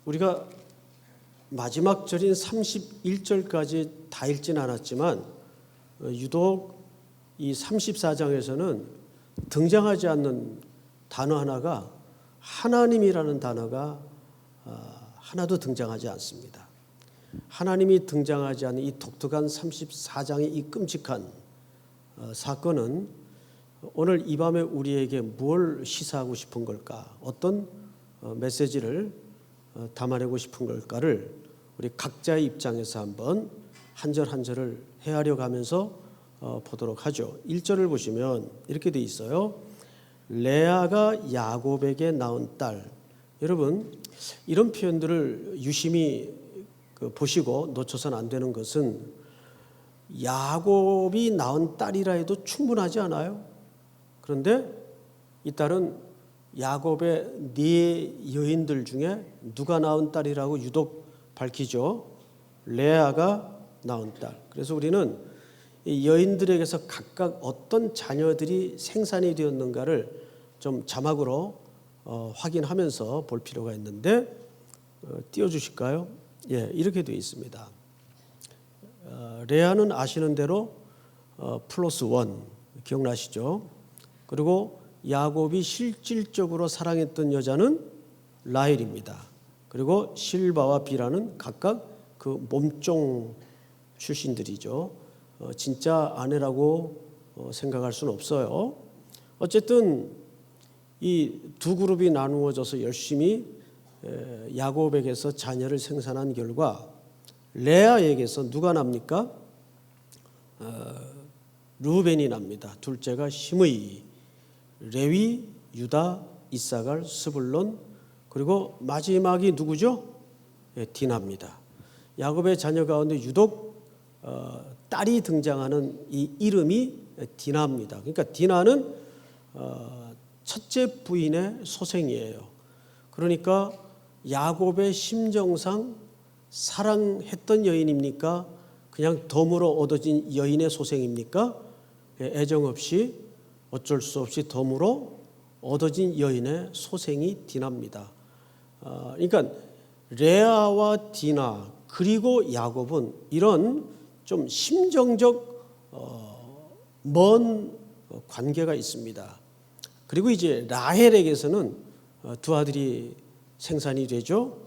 우리가 마지막 절인 31절까지 다 읽지는 않았지만 유독 이 34장에서는 등장하지 않는 단어 하나가 하나님이라는 단어가 하나도 등장하지 않습니다. 하나님이 등장하지 않는 이 독특한 34장의 이 끔찍한 사건은 오늘 이 밤에 우리에게 뭘 시사하고 싶은 걸까? 어떤 메시지를 담아내고 싶은 걸까를 우리 각자의 입장에서 한번 한 절 한 절을 헤아려 가면서 보도록 하죠. 1절을 보시면 이렇게 돼 있어요. 레아가 야곱에게 낳은 딸. 여러분, 이런 표현들을 유심히 보시고 놓쳐서는 안 되는 것은 야곱이 낳은 딸이라 해도 충분하지 않아요? 그런데 이 딸은 야곱의 네 여인들 중에 누가 낳은 딸이라고 유독 밝히죠. 레아가 낳은 딸. 그래서 우리는 이 여인들에게서 각각 어떤 자녀들이 생산이 되었는가를 좀 자막으로 확인하면서 볼 필요가 있는데 띄워주실까요? 예, 이렇게 되어 있습니다. 레아는 아시는 대로 플러스 원 기억나시죠? 그리고 야곱이 실질적으로 사랑했던 여자는 라헬입니다. 그리고 실바와 비라는 각각 그 몸종 출신들이죠. 진짜 아내라고 생각할 수는 없어요. 어쨌든 이 두 그룹이 나누어져서 열심히 야곱에게서 자녀를 생산한 결과 레아에게서 누가 납니까? 르우벤이 납니다. 둘째가 시므이, 레위, 유다, 이사갈, 스불론, 그리고 마지막이 누구죠? 디나입니다. 야곱의 자녀 가운데 유독 딸이 등장하는 이 이름이 디나입니다. 그러니까 디나는 첫째 부인의 소생이에요. 그러니까 야곱의 심정상 사랑했던 여인입니까? 그냥 덤으로 얻어진 여인의 소생입니까? 애정 없이 어쩔 수 없이 덤으로 얻어진 여인의 소생이 디나입니다. 그러니까 레아와 디나 그리고 야곱은 이런 좀 심정적 먼 관계가 있습니다. 그리고 이제 라헬에게서는 두 아들이 생산이 되죠.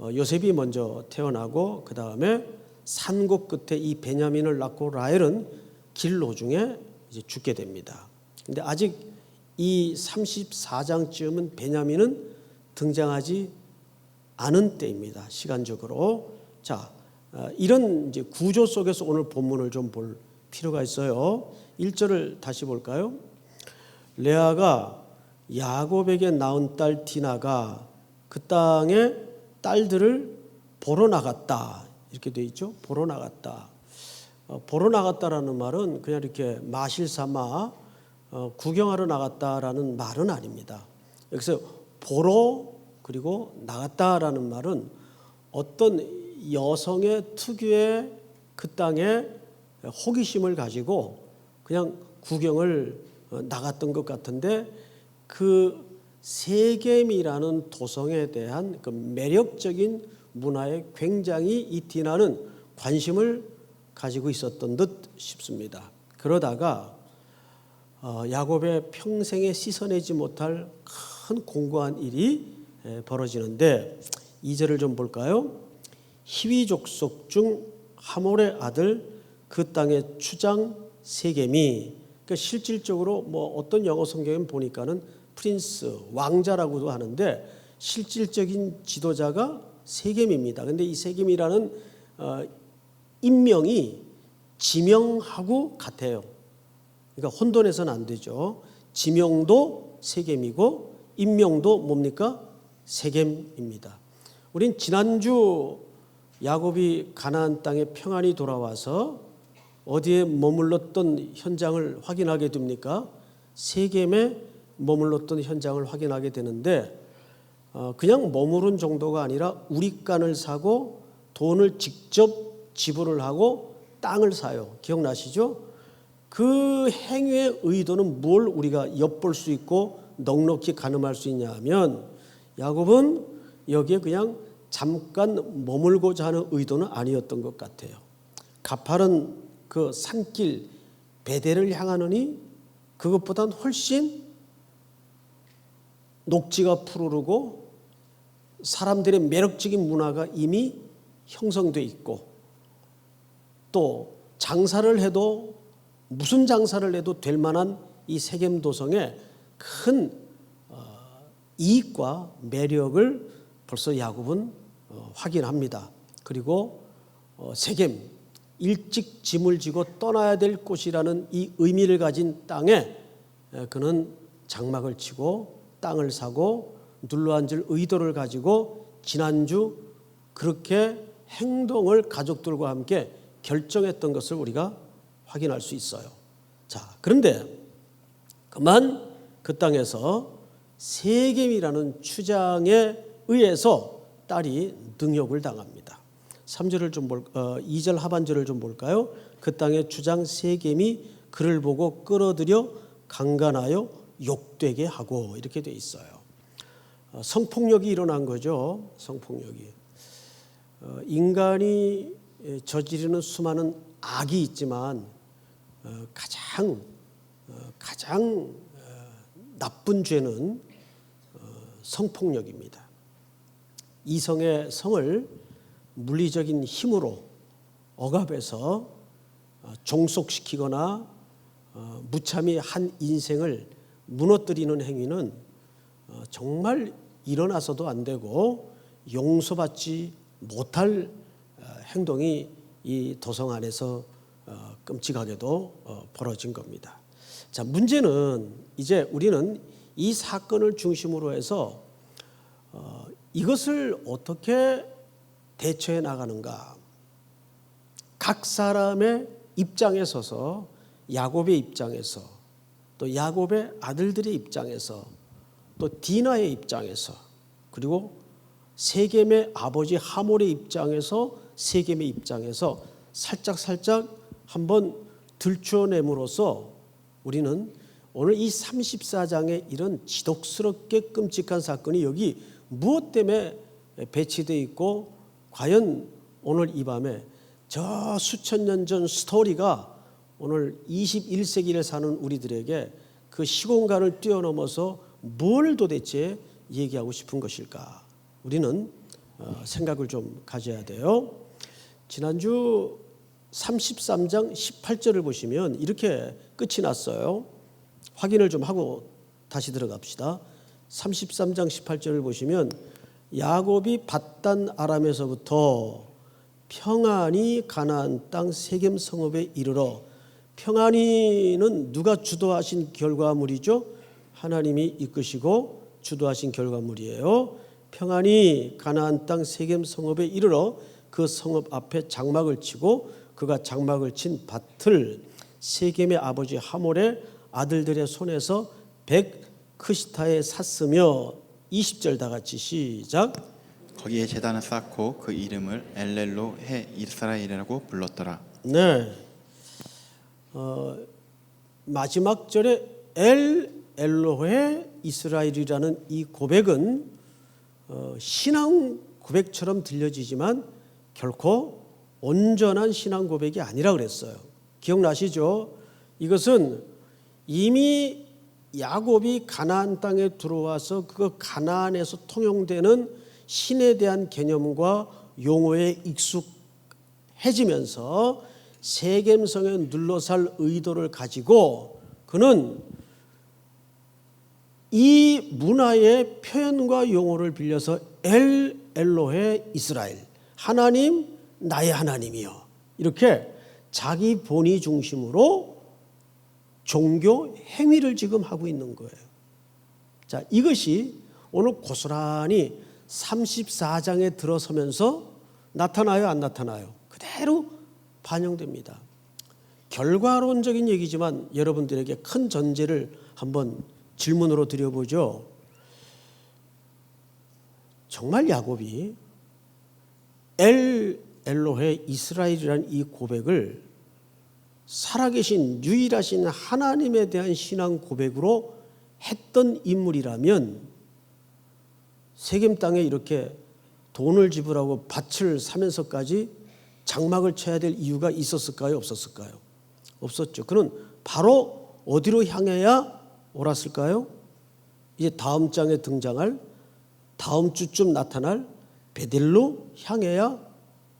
요셉이 먼저 태어나고 그 다음에 산곡 끝에 이 베냐민을 낳고 라헬은 길 노중에 이제 죽게 됩니다. 근데 아직 이 34장쯤은 베냐민은 등장하지 않은 때입니다. 시간적으로. 자, 이런 이제 구조 속에서 오늘 본문을 좀 볼 필요가 있어요. 1절을 다시 볼까요? 레아가 야곱에게 낳은 딸 디나가 그 땅의 딸들을 보러 나갔다. 이렇게 돼 있죠. 보러 나갔다. 보러 나갔다라는 말은 그냥 이렇게 마실 삼아 구경하러 나갔다라는 말은 아닙니다. 여기서 보러 그리고 나갔다라는 말은 어떤 여성의 특유의 그 땅에 호기심을 가지고 그냥 구경을 나갔던 것 같은데 그 세겜이라는 도성에 대한 그 매력적인 문화에 굉장히 이 디나는 관심을 가지고 있었던 듯 싶습니다. 그러다가 야곱의 평생에 씻어내지 못할 큰 공고한 일이 벌어지는데 2절을 좀 볼까요? 히위 족속 중 하몰의 아들 그 땅의 추장 세겜이, 그러니까 실질적으로 뭐 어떤 영어 성경에 보니까는 프린스, 왕자라고도 하는데 실질적인 지도자가 세겜입니다. 그런데 이 세겜이라는 인명이 지명하고 같아요. 그러니까 혼돈해서는 안 되죠. 지명도 세겜이고 인명도 뭡니까? 세겜입니다. 우린 지난주 야곱이 가나안 땅에 평안히 돌아와서 어디에 머물렀던 현장을 확인하게 됩니까? 세겜에 머물렀던 현장을 확인하게 되는데 그냥 머무른 정도가 아니라 우리간을 사고 돈을 직접 지불을 하고 땅을 사요. 기억나시죠? 그 행위의 의도는 뭘 우리가 엿볼 수 있고 넉넉히 가늠할 수 있냐 하면 야곱은 여기에 그냥 잠깐 머물고자 하는 의도는 아니었던 것 같아요. 가파른 그 산길 베델을 향하느니 그것보단 훨씬 녹지가 푸르르고 사람들의 매력적인 문화가 이미 형성돼 있고, 또 장사를 해도 무슨 장사를 해도 될 만한 이 세겜 도성의 큰 이익과 매력을 벌써 야곱은 확인합니다. 그리고 세겜, 일찍 짐을 지고 떠나야 될 곳이라는 이 의미를 가진 땅에 그는 장막을 치고 땅을 사고 눌러앉을 의도를 가지고 지난주 그렇게 행동을 가족들과 함께 결정했던 것을 우리가 확인할 수 있어요. 자, 그런데 그만 그 땅에서 세겜이라는 추장에 의해서 딸이 능욕을 당합니다. 3절을 좀 2절 하반절을 좀 볼까요? 그 땅의 주장 세겜이 그를 보고 끌어들여 강간하여 욕되게 하고, 이렇게 돼 있어요. 성폭력이 일어난 거죠. 성폭력이. 인간이 저지르는 수많은 악이 있지만 가장 나쁜 죄는 성폭력입니다. 이성의 성을 물리적인 힘으로 억압해서 종속시키거나 무참히 한 인생을 무너뜨리는 행위는 정말 일어나서도 안 되고 용서받지 못할 행동이 이 도성 안에서 끔찍하게도 벌어진 겁니다. 자, 문제는 이제 우리는 이 사건을 중심으로 해서 이것을 어떻게 대처해 나가는가. 각 사람의 입장에 서서, 야곱의 입장에서, 또 야곱의 아들들의 입장에서, 또 디나의 입장에서, 그리고 세겜의 아버지 하몰의 입장에서, 세겜의 입장에서 살짝 한번 들춰냄으로써 우리는 오늘 이 34장의 이런 지독스럽게 끔찍한 사건이 여기 무엇 때문에 배치되어 있고, 과연 오늘 이 밤에 저 수천 년 전 스토리가 오늘 21세기를 사는 우리들에게 그 시공간을 뛰어넘어서 뭘 도대체 얘기하고 싶은 것일까? 우리는 생각을 좀 가져야 돼요. 지난주 33장 18절을 보시면 이렇게 끝이 났어요. 확인을 좀 하고 다시 들어갑시다. 33장 18절을 보시면 야곱이 밧단 아람에서부터 평안히 가나안 땅 세겜 성읍에 이르러, 평안히는 누가 주도하신 결과물이죠? 하나님이 이끄시고 주도하신 결과물이에요. 평안히 가나안 땅 세겜 성읍에 이르러 그 성읍 앞에 장막을 치고 그가 장막을 친 밭을 세겜의 아버지 하몰의 아들들의 손에서 크시타에 샀으며, 20절 다 같이 시작. 거기에 제단을 쌓고 그 이름을 엘렐로 해 이스라엘이라고 불렀더라. 네. 마지막 절에 엘로헤 이스라엘이라는 이 고백은 신앙 고백처럼 들려지지만 결코 온전한 신앙 고백이 아니라 그랬어요. 기억나시죠? 이것은 이미 야곱이 가나안 땅에 들어와서 그 가나안에서 통용되는 신에 대한 개념과 용어에 익숙해지면서 세겜성에 눌러살 의도를 가지고 그는 이 문화의 표현과 용어를 빌려서 엘로헤 이스라엘, 하나님 나의 하나님이여, 이렇게 자기 본의 중심으로 종교 행위를 지금 하고 있는 거예요. 자, 이것이 오늘 고스란히 34장에 들어서면서 나타나요, 안 나타나요? 그대로 반영됩니다. 결과론적인 얘기지만 여러분들에게 큰 전제를 한번 질문으로 드려보죠. 정말 야곱이 엘로헤 이스라엘이라는 이 고백을 살아계신 유일하신 하나님에 대한 신앙 고백으로 했던 인물이라면 세겜 땅에 이렇게 돈을 지불하고 밭을 사면서까지 장막을 쳐야 될 이유가 있었을까요? 없었을까요? 없었죠. 그는 바로 어디로 향해야 옳았을까요? 이제 다음 장에 등장할 다음 주쯤 나타날 베델로 향해야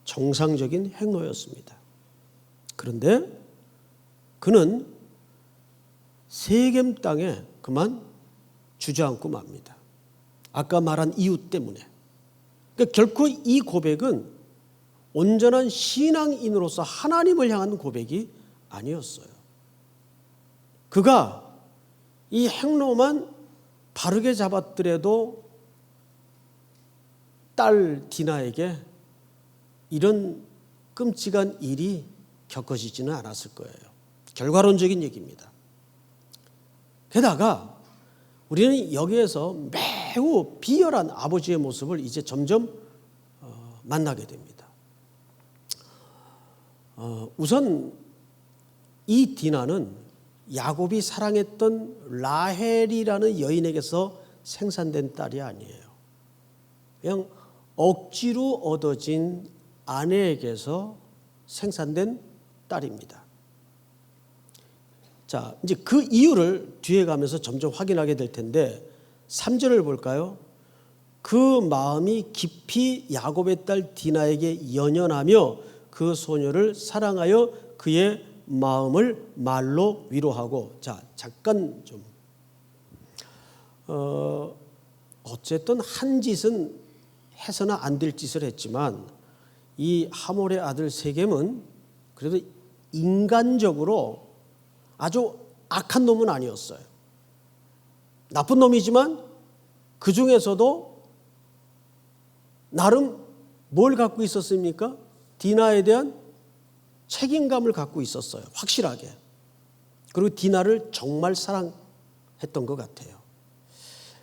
정상적인 행로였습니다. 그런데 그는 세겜 땅에 그만 주저앉고 맙니다. 아까 말한 이유 때문에. 그러니까 결코 이 고백은 온전한 신앙인으로서 하나님을 향한 고백이 아니었어요. 그가 이 행로만 바르게 잡았더라도 딸 디나에게 이런 끔찍한 일이 겪어지지는 않았을 거예요. 결과론적인 얘기입니다. 게다가 우리는 여기에서 매우 비열한 아버지의 모습을 이제 점점 만나게 됩니다. 우선 이 디나는 야곱이 사랑했던 라헬이라는 여인에게서 생산된 딸이 아니에요. 그냥 억지로 얻어진 아내에게서 생산된 딸입니다. 자, 이제 그 이유를 뒤에 가면서 점점 확인하게 될 텐데 3절을 볼까요? 그 마음이 깊이 야곱의 딸 디나에게 연연하며 그 소녀를 사랑하여 그의 마음을 말로 위로하고. 자, 잠깐 좀 어쨌든 한 짓은 해서는 안 될 짓을 했지만 이 하몰의 아들 세겜은 그래도 인간적으로 아주 악한 놈은 아니었어요. 나쁜 놈이지만 그 중에서도 나름 뭘 갖고 있었습니까? 디나에 대한 책임감을 갖고 있었어요. 확실하게. 그리고 디나를 정말 사랑했던 것 같아요.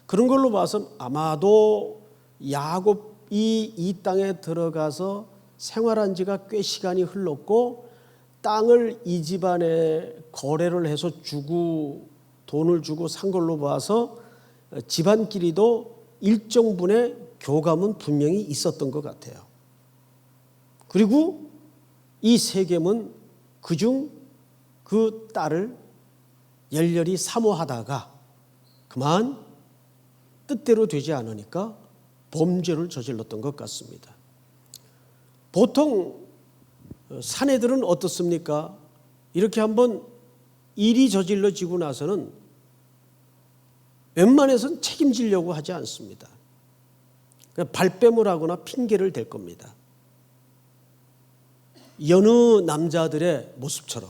그런 걸로 봐서 아마도 야곱이 이 땅에 들어가서 생활한 지가 꽤 시간이 흘렀고 땅을 이 집안에 거래를 해서 주고 돈을 주고 산 걸로 봐서 집안끼리도 일정 분의 교감은 분명히 있었던 것 같아요. 그리고 이 세겜은 그중 그 딸을 열렬히 사모하다가 그만 뜻대로 되지 않으니까 범죄를 저질렀던 것 같습니다. 보통 사내들은 어떻습니까? 이렇게 한번 일이 저질러지고 나서는 웬만해서는 책임지려고 하지 않습니다. 발뺌을 하거나 핑계를 댈 겁니다. 여느 남자들의 모습처럼.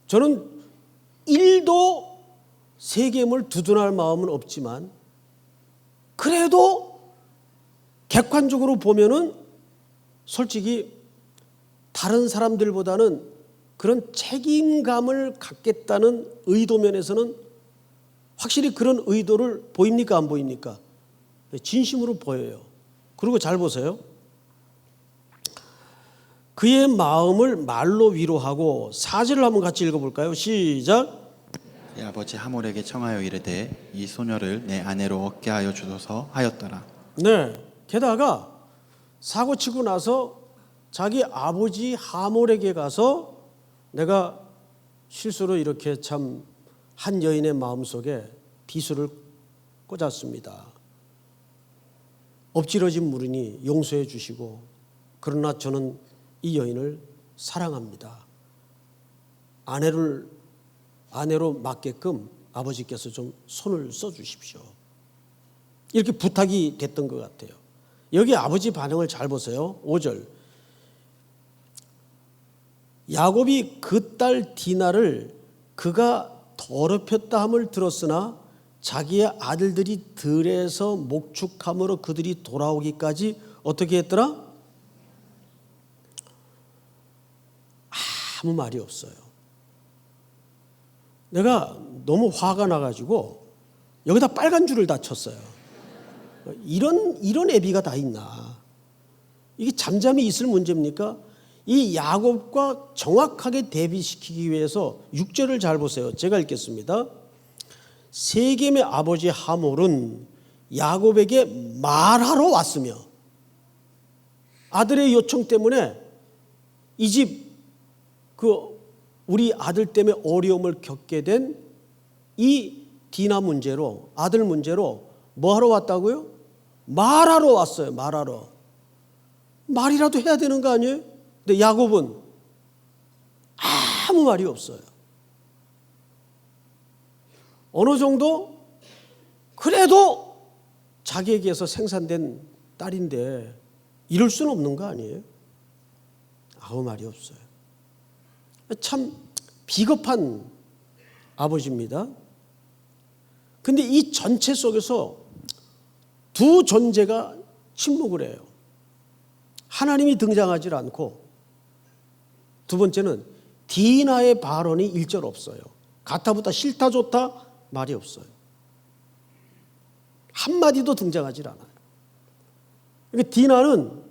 저는 1도 세겜을 두둔할 마음은 없지만 그래도 객관적으로 보면은 솔직히 다른 사람들보다는 그런 책임감을 갖겠다는 의도 면에서는 확실히 그런 의도를 보입니까? 안 보입니까? 진심으로 보여요. 그리고 잘 보세요. 그의 마음을 말로 위로하고 4절을 한번 같이 읽어볼까요? 시작. 이 아버지 하몰에게 청하여 이르되 이 소녀를 내 아내로 얻게 하여 주소서 하였더라. 네. 게다가 사고치고 나서 자기 아버지 하몰에게 가서 내가 실수로 이렇게 참 한 여인의 마음속에 비수를 꽂았습니다. 엎질러진 무리니 용서해 주시고 그러나 저는 이 여인을 사랑합니다. 아내로 맡게끔 아버지께서 좀 손을 써주십시오. 이렇게 부탁이 됐던 것 같아요. 여기 아버지 반응을 잘 보세요. 5절. 야곱이 그 딸 디나를 그가 더럽혔다 함을 들었으나 자기의 아들들이 들에서 목축함으로 그들이 돌아오기까지 어떻게 했더라? 아무 말이 없어요. 내가 너무 화가 나가지고 여기다 빨간 줄을 다 쳤어요. 이런 애비가 다 있나? 이게 잠잠히 있을 문제입니까? 이 야곱과 정확하게 대비시키기 위해서 6절을 잘 보세요. 제가 읽겠습니다. 세겜의 아버지 하몰은 야곱에게 말하러 왔으며 아들의 요청 때문에 이 집 우리 아들 때문에 어려움을 겪게 된 이 디나 문제로, 아들 문제로 뭐 하러 왔다고요? 말하러 왔어요. 말하러. 말이라도 해야 되는 거 아니에요? 근데 야곱은 아무 말이 없어요. 어느 정도 그래도 자기에게서 생산된 딸인데 이럴 수는 없는 거 아니에요? 아무 말이 없어요. 참 비겁한 아버지입니다. 근데 이 전체 속에서 두 존재가 침묵을 해요. 하나님이 등장하지 않고, 두 번째는 디나의 발언이 일절 없어요. 가타부타 싫다 좋다 말이 없어요. 한마디도 등장하지 않아요. 그러니까 디나는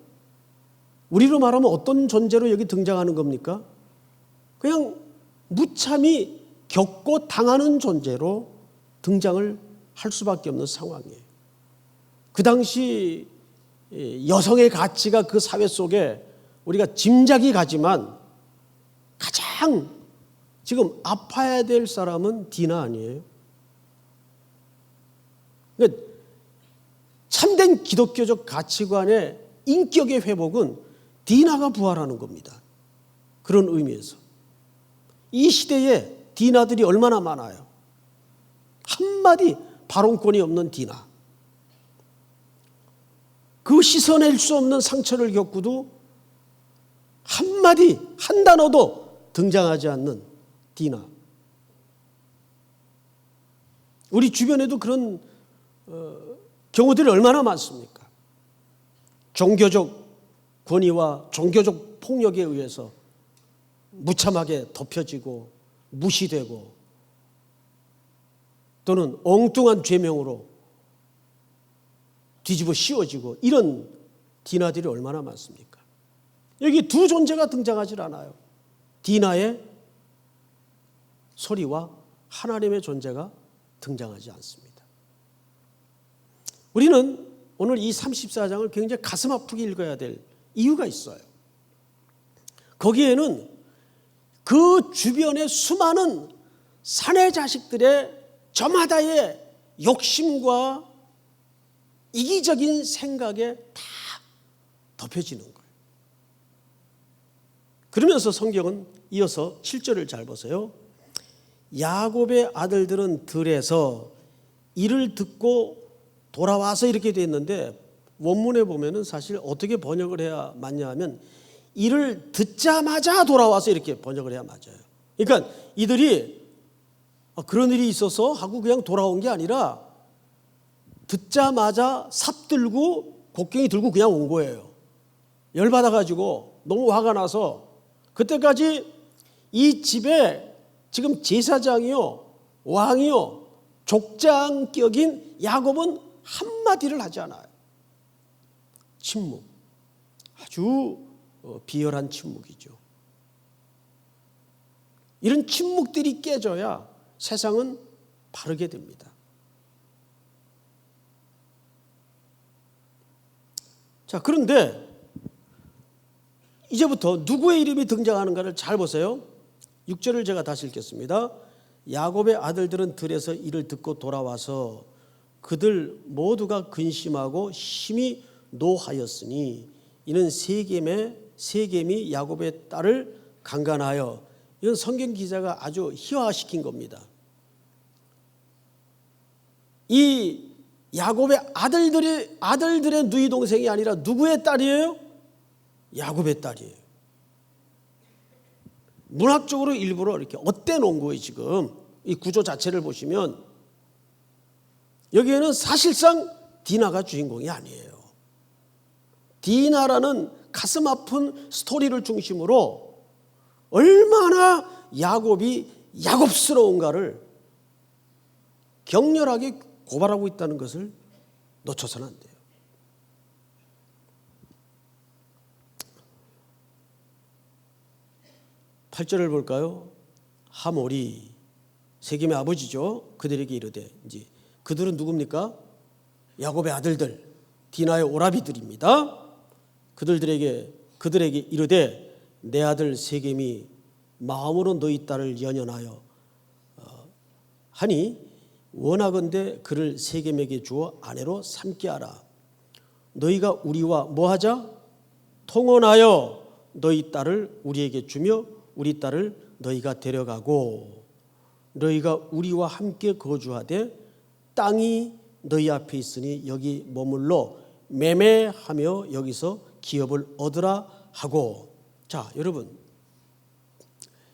우리로 말하면 어떤 존재로 여기 등장하는 겁니까? 그냥 무참히 겪고 당하는 존재로 등장을 할 수밖에 없는 상황이에요. 그 당시 여성의 가치가 그 사회 속에 우리가 짐작이 가지만 가장 지금 아파야 될 사람은 디나 아니에요? 그러니까 참된 기독교적 가치관의 인격의 회복은 디나가 부활하는 겁니다. 그런 의미에서 이 시대에 디나들이 얼마나 많아요. 한마디 발언권이 없는 디나. 그 씻어낼 수 없는 상처를 겪고도 한마디 한 단어도 등장하지 않는 디나. 우리 주변에도 그런 경우들이 얼마나 많습니까? 종교적 권위와 종교적 폭력에 의해서 무참하게 덮여지고 무시되고 또는 엉뚱한 죄명으로 뒤집어 씌워지고 이런 디나들이 얼마나 많습니까? 여기 두 존재가 등장하지 않아요. 디나의 소리와 하나님의 존재가 등장하지 않습니다. 우리는 오늘 이 34장을 굉장히 가슴 아프게 읽어야 될 이유가 있어요. 거기에는 그 주변의 수많은 사내 자식들의 저마다의 욕심과 이기적인 생각에 다 덮여지는 거예요. 그러면서 성경은 이어서 7절을 잘 보세요. 야곱의 아들들은 들에서 이를 듣고 돌아와서 이렇게 돼 있는데 원문에 보면은 사실 어떻게 번역을 해야 맞냐 하면 이를 듣자마자 돌아와서 이렇게 번역을 해야 맞아요. 그러니까 이들이 그런 일이 있어서 하고 그냥 돌아온 게 아니라 듣자마자 삽 들고 곡괭이 들고 그냥 온 거예요. 열받아가지고 너무 화가 나서 그때까지 이 집에 지금 제사장이요 왕이요 족장격인 야곱은 한마디를 하지 않아요. 침묵. 아주 비열한 침묵이죠. 이런 침묵들이 깨져야 세상은 바르게 됩니다. 자, 그런데 이제부터 누구의 이름이 등장하는가를 잘 보세요. 6절을 제가 다시 읽겠습니다. 야곱의 아들들은 들에서 이를 듣고 돌아와서 그들 모두가 근심하고 심히 노하였으니 이는 세겜이 야곱의 딸을 강간하여. 이건 성경 기자가 아주 희화시킨 겁니다. 이 야곱의 아들들의 누이 동생이 아니라 누구의 딸이에요? 야곱의 딸이에요. 문학적으로 일부러 이렇게 엇대 놓은 거예요. 지금 이 구조 자체를 보시면 여기에는 사실상 디나가 주인공이 아니에요. 디나라는 가슴 아픈 스토리를 중심으로 얼마나 야곱이 야곱스러운가를 격렬하게 고발하고 있다는 것을 놓쳐서는 안 돼요. (8절을) 볼까요? 하몰이 세겜의 아버지죠. 그들에게 이르되, 이제 그들은 누굽니까? 야곱의 아들들 디나의 오라비들입니다. 그들에게 이르되 내 아들 세겜이 마음으로 너희 딸을 연연하여 하니 원하건대 그를 세겜에게 주어 아내로 삼게 하라. 너희가 우리와 뭐하자? 통혼하여 너희 딸을 우리에게 주며 우리 딸을 너희가 데려가고 너희가 우리와 함께 거주하되 땅이 너희 앞에 있으니 여기 머물러 매매하며 여기서 기업을 얻으라 하고. 자, 여러분,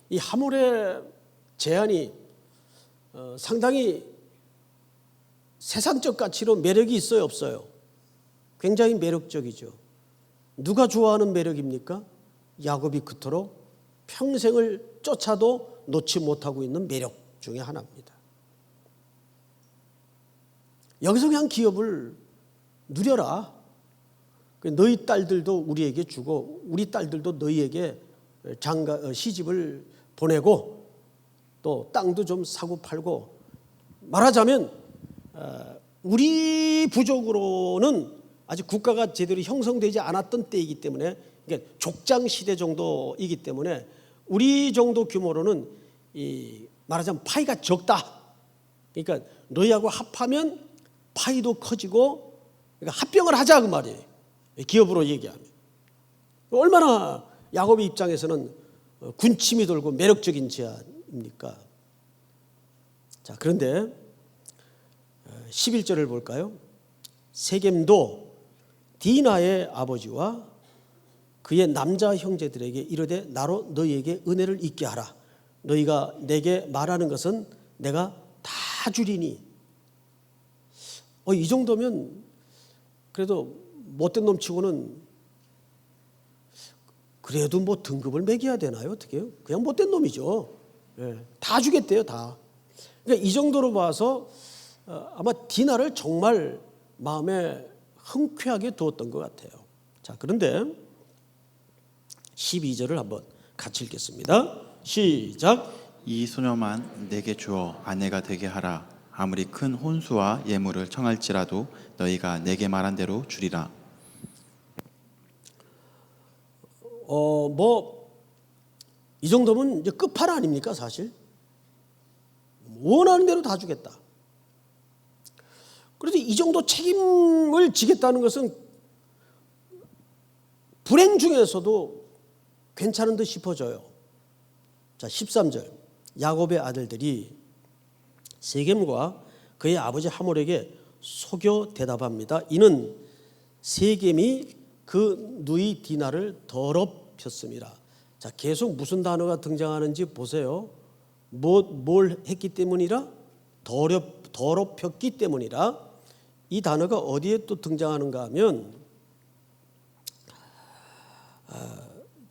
이 하몰의 제안이 상당히 세상적 가치로 매력이 있어요, 없어요? 굉장히 매력적이죠. 누가 좋아하는 매력입니까? 야곱이 그토록 평생을 쫓아도 놓지 못하고 있는 매력 중에 하나입니다. 여기서 그냥 기업을 누려라. 너희 딸들도 우리에게 주고 우리 딸들도 너희에게 시집을 보내고 또 땅도 좀 사고 팔고, 말하자면 우리 부족으로는 아직 국가가 제대로 형성되지 않았던 때이기 때문에, 그러니까 족장 시대 정도이기 때문에 우리 정도 규모로는 말하자면 파이가 적다. 그러니까 너희하고 합하면 파이도 커지고, 그러니까 합병을 하자 그 말이에요. 기업으로 얘기하면 얼마나 야곱의 입장에서는 군침이 돌고 매력적인 제안입니까? 자, 그런데 11절을 볼까요? 세겜도 디나의 아버지와 그의 남자 형제들에게 이르되 나로 너희에게 은혜를 있게 하라. 너희가 내게 말하는 것은 내가 다 주리니. 이 정도면 그래도 못된 놈 치고는 그래도 뭐 등급을 매겨야 되나요? 어떻게 해요? 그냥 못된 놈이죠. 다 주겠대요, 다. 그러니까 이 정도로 봐서 아마 디나를 정말 마음에 흔쾌하게 두었던 것 같아요. 자, 그런데 12절을 한번 같이 읽겠습니다. 시작. 이 소녀만 내게 주어 아내가 되게 하라. 아무리 큰 혼수와 예물을 청할지라도 너희가 내게 말한 대로 주리라. 이 정도면 이제 끝판 아닙니까, 사실? 원하는 대로 다 주겠다. 그래도 이 정도 책임을 지겠다는 것은 불행 중에서도 괜찮은 듯 싶어져요. 자, 13절. 야곱의 아들들이 세겜과 그의 아버지 하몰에게 속여 대답합니다. 이는 세겜이 그 누이 디나를 더럽혔습니다. 자, 계속 무슨 단어가 등장하는지 보세요. 뭘 했기 때문이라? 더럽혔기 때문이라. 이 단어가 어디에 또 등장하는가 하면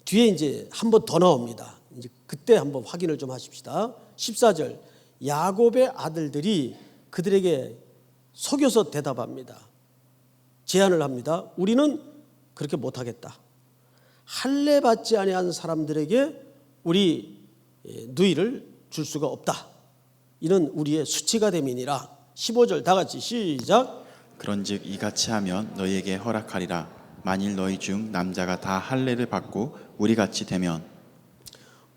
뒤에 이제 한 번 더 나옵니다. 이제 그때 한번 확인을 좀 하십시다. 14절. 야곱의 아들들이 그들에게 속여서 대답합니다. 제안을 합니다. 우리는 그렇게 못하겠다. 할례 받지 아니한 사람들에게 우리 누이를 줄 수가 없다. 이는 우리의 수치가 됨이니라. 15절 다 같이 시작. 그런즉 이같이 하면 너희에게 허락하리라. 만일 너희 중 남자가 다 할례를 받고 우리같이 되면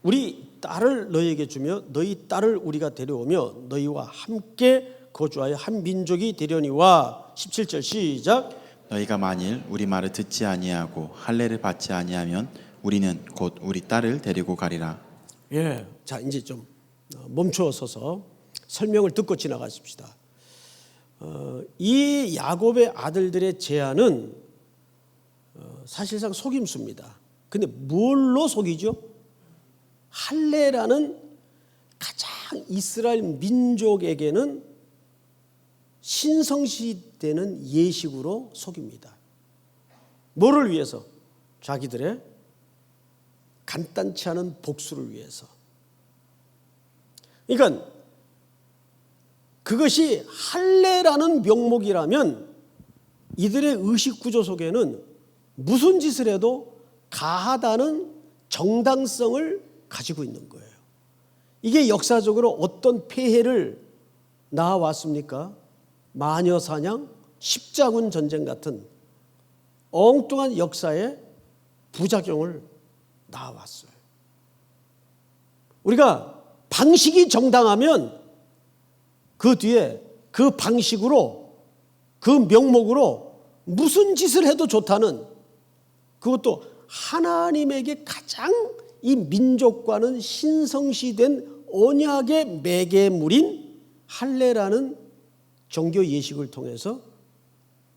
우리 딸을 너희에게 주며 너희 딸을 우리가 데려오며 너희와 함께 거주하여 한 민족이 되려니와. 17절 시작. 너희가 만일 우리 말을 듣지 아니하고 할례를 받지 아니하면 우리는 곧 우리 딸을 데리고 가리라. 예, 자 이제 좀 멈춰 서서 설명을 듣고 지나가십시다. 이 야곱의 아들들의 제안은 사실상 속임수입니다. 근데 뭘로 속이죠? 할례라는 가장 이스라엘 민족에게는 신성시되는 예식으로 속입니다. 뭐를 위해서? 자기들의 간단치 않은 복수를 위해서. 그러니까 그것이 할례라는 명목이라면 이들의 의식 구조 속에는 무슨 짓을 해도 가하다는 정당성을 가지고 있는 거예요. 이게 역사적으로 어떤 폐해를 낳아왔습니까? 마녀 사냥, 십자군 전쟁 같은 엉뚱한 역사의 부작용을 낳아왔어요. 우리가 방식이 정당하면 그 뒤에 그 방식으로 그 명목으로 무슨 짓을 해도 좋다는, 그것도 하나님에게 가장 이 민족과는 신성시된 언약의 매개물인 할례라는 종교 예식을 통해서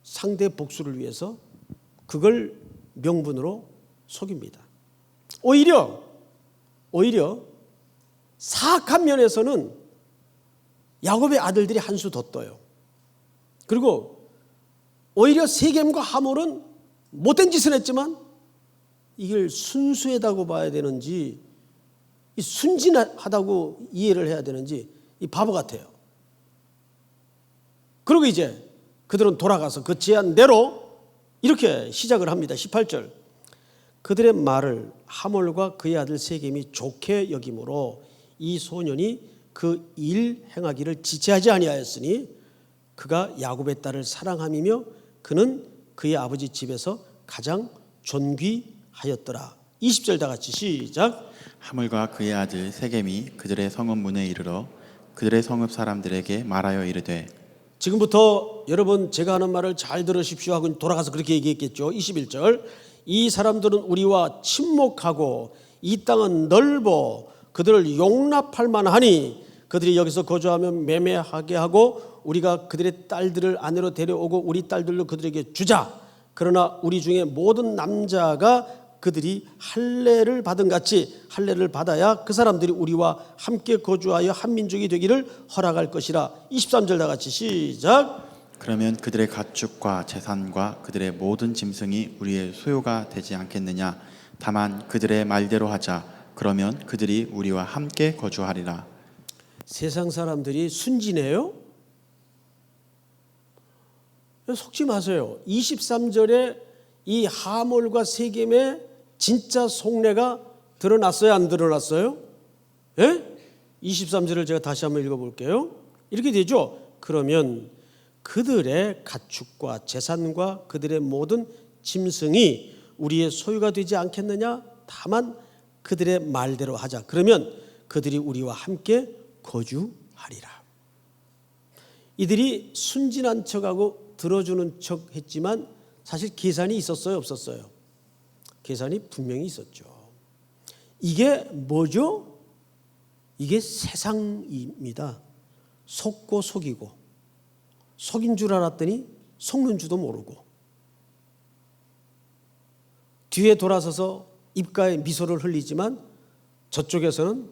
상대 복수를 위해서 그걸 명분으로 속입니다. 오히려 사악한 면에서는 야곱의 아들들이 한 수 더 떠요. 그리고 오히려 세겜과 하몰은 못된 짓을 했지만 이걸 순수하다고 봐야 되는지, 이 순진하다고 이해를 해야 되는지 이 바보 같아요. 그리고 이제 그들은 돌아가서 그 제안대로 이렇게 시작을 합니다. 18절. 그들의 말을 하몰과 그의 아들 세겜이 좋게 여김으로 이 소년이 그 일 행하기를 지체하지 아니하였으니 그가 야곱의 딸을 사랑함이며 그는 그의 아버지 집에서 가장 존귀하였더라. 20절 다 같이 시작. 하물과 그의 아들 세겜이 그들의 성읍 문에 이르러 그들의 성읍 사람들에게 말하여 이르되. 지금부터 여러분 제가 하는 말을 잘 들으십시오 하고 돌아가서 그렇게 얘기했겠죠. 21절. 이 사람들은 우리와 친목하고 이 땅은 넓어 그들을 용납할 만하니 그들이 여기서 거주하면 매매하게 하고 우리가 그들의 딸들을 아내로 데려오고 우리 딸들로 그들에게 주자. 그러나 우리 중에 모든 남자가 그들이 할례를 받은 같이 할례를 받아야 그 사람들이 우리와 함께 거주하여 한 민족이 되기를 허락할 것이라. 23절 다 같이 시작. 그러면 그들의 가축과 재산과 그들의 모든 짐승이 우리의 소유가 되지 않겠느냐. 다만 그들의 말대로 하자. 그러면 그들이 우리와 함께 거주하리라. 세상 사람들이 순진해요? 속지 마세요. 23절에 이 하몰과 세겜의 진짜 속내가 드러났어요? 안 드러났어요? 예? 23절을 제가 다시 한번 읽어볼게요. 이렇게 되죠. 그러면 그들의 가축과 재산과 그들의 모든 짐승이 우리의 소유가 되지 않겠느냐? 다만 그들의 말대로 하자. 그러면 그들이 우리와 함께 거주하리라. 이들이 순진한 척하고 들어주는 척 했지만 사실 계산이 있었어요? 없었어요? 계산이 분명히 있었죠. 이게 뭐죠? 이게 세상입니다. 속고 속이고, 속인 줄 알았더니 속는 줄도 모르고, 뒤에 돌아서서 입가에 미소를 흘리지만 저쪽에서는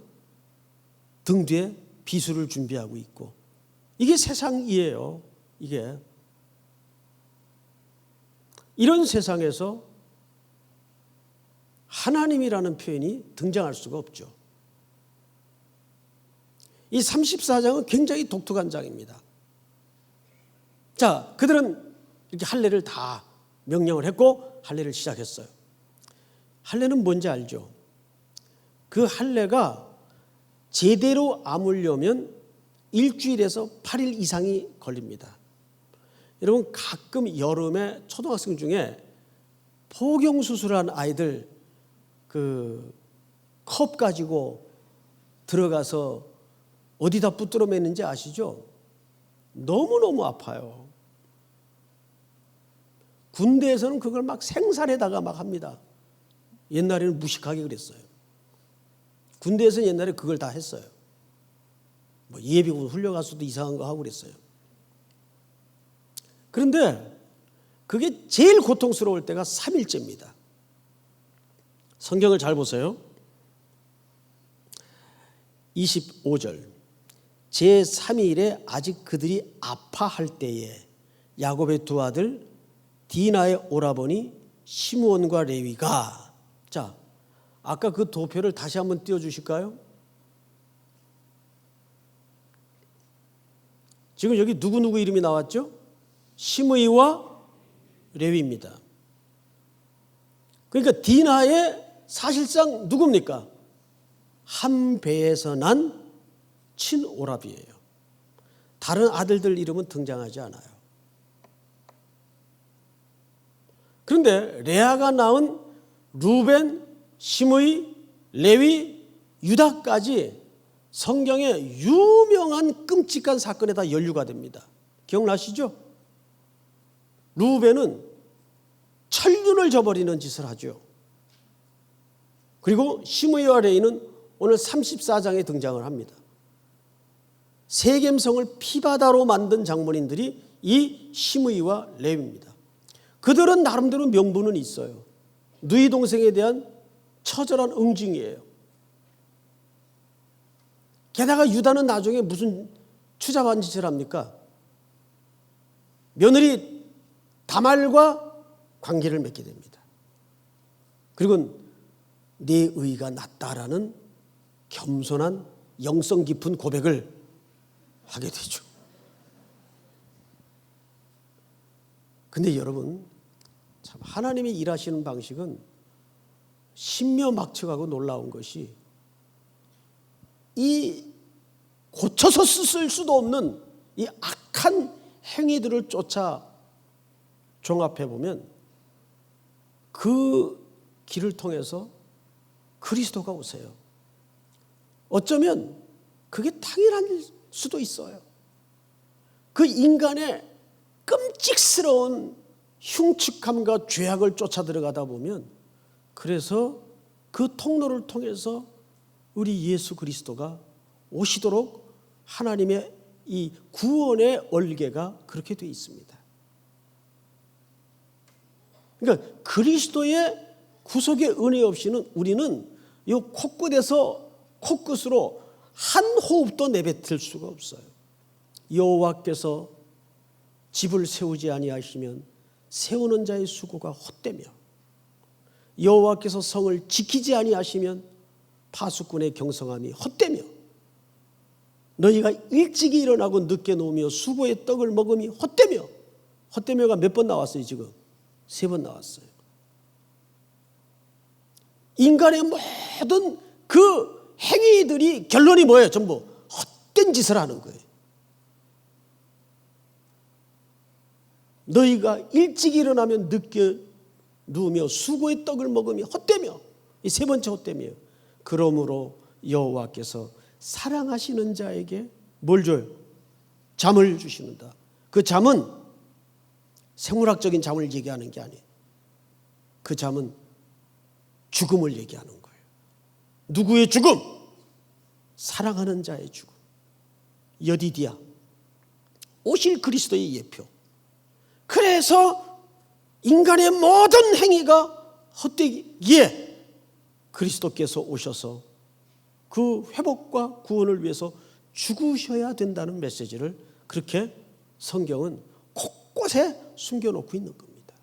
등 뒤에 비수를 준비하고 있고, 이게 세상이에요. 이게 이런 세상에서 하나님이라는 표현이 등장할 수가 없죠. 이 34장은 굉장히 독특한 장입니다. 자, 그들은 이렇게 할례를 다 명령을 했고 할례를 시작했어요. 할례는 뭔지 알죠? 그 할례가 제대로 아물려면 일주일에서 8일 이상이 걸립니다. 여러분 가끔 여름에 초등학생 중에 포경수술한 아이들 그 컵 가지고 들어가서 어디다 붙들어 매는지 아시죠? 너무너무 아파요. 군대에서는 그걸 막 생산에다가 막 합니다. 옛날에는 무식하게 그랬어요. 군대에서는 옛날에 그걸 다 했어요. 뭐 예비군 훈련가서도 이상한 거 하고 그랬어요. 그런데 그게 제일 고통스러울 때가 3일째입니다. 성경을 잘 보세요. 25절. 제3일에 아직 그들이 아파할 때에 야곱의 두 아들 디나의 오라버니 시므온과 레위가, 자, 아까 그 도표를 다시 한번 띄워주실까요? 지금 여기 누구 이름이 나왔죠? 시므이와 레위입니다. 그러니까 디나의 사실상 누굽니까? 한 배에서 난 친오라비예요. 다른 아들들 이름은 등장하지 않아요. 그런데 레아가 낳은 루벤, 시므이, 레위, 유다까지 성경에 유명한 끔찍한 사건에 다 연루가 됩니다. 기억나시죠? 루벤은 천륜을 저버리는 짓을 하죠. 그리고 시므이와 레위는 오늘 34장에 등장을 합니다. 세겜성을 피바다로 만든 장본인들이 이 시므이와 레위입니다. 그들은 나름대로 명분은 있어요. 누이 동생에 대한 처절한 응징이에요. 게다가 유다는 나중에 무슨 추잡한 짓을 합니까? 며느리 다말과 관계를 맺게 됩니다. 그리고 내 의가 낫다라는 겸손한 영성 깊은 고백을 하게 되죠. 근데 여러분, 참 하나님이 일하시는 방식은 신묘막측하고 놀라운 것이, 이 고쳐서 쓸 수도 없는 이 악한 행위들을 쫓아 종합해 보면 그 길을 통해서 그리스도가 오세요. 어쩌면 그게 당연할 수도 있어요. 그 인간의 끔찍스러운 흉측함과 죄악을 쫓아 들어가다 보면, 그래서 그 통로를 통해서 우리 예수 그리스도가 오시도록 하나님의 이 구원의 얼개가 그렇게 되어 있습니다. 그러니까 그리스도의 구속의 은혜 없이는 우리는 이 코끝에서 코끝으로 한 호흡도 내뱉을 수가 없어요. 여호와께서 집을 세우지 아니하시면 세우는 자의 수고가 헛되며, 여호와께서 성을 지키지 아니하시면 파수꾼의 경성함이 헛되며, 너희가 일찍이 일어나고 늦게 누우며 수고의 떡을 먹음이 헛되며. 헛되며가 몇 번 나왔어요? 지금 3번 나왔어요. 인간의 모든 그 행위들이 결론이 뭐예요? 전부 헛된 짓을 하는 거예요. 너희가 일찍 일어나면 늦게 누우며 수고의 떡을 먹으며 헛되며, 이 3번째 헛되며. 그러므로 여호와께서 사랑하시는 자에게 뭘 줘요? 잠을 주시는다. 그 잠은 생물학적인 잠을 얘기하는 게 아니에요. 그 잠은 죽음을 얘기하는 거예요. 누구의 죽음? 사랑하는 자의 죽음. 여디디아, 오실 그리스도의 예표. 그래서 인간의 모든 행위가 헛되기에 그리스도께서 오셔서 그 회복과 구원을 위해서 죽으셔야 된다는 메시지를 그렇게 성경은 곳곳에 숨겨놓고 있는 겁니다.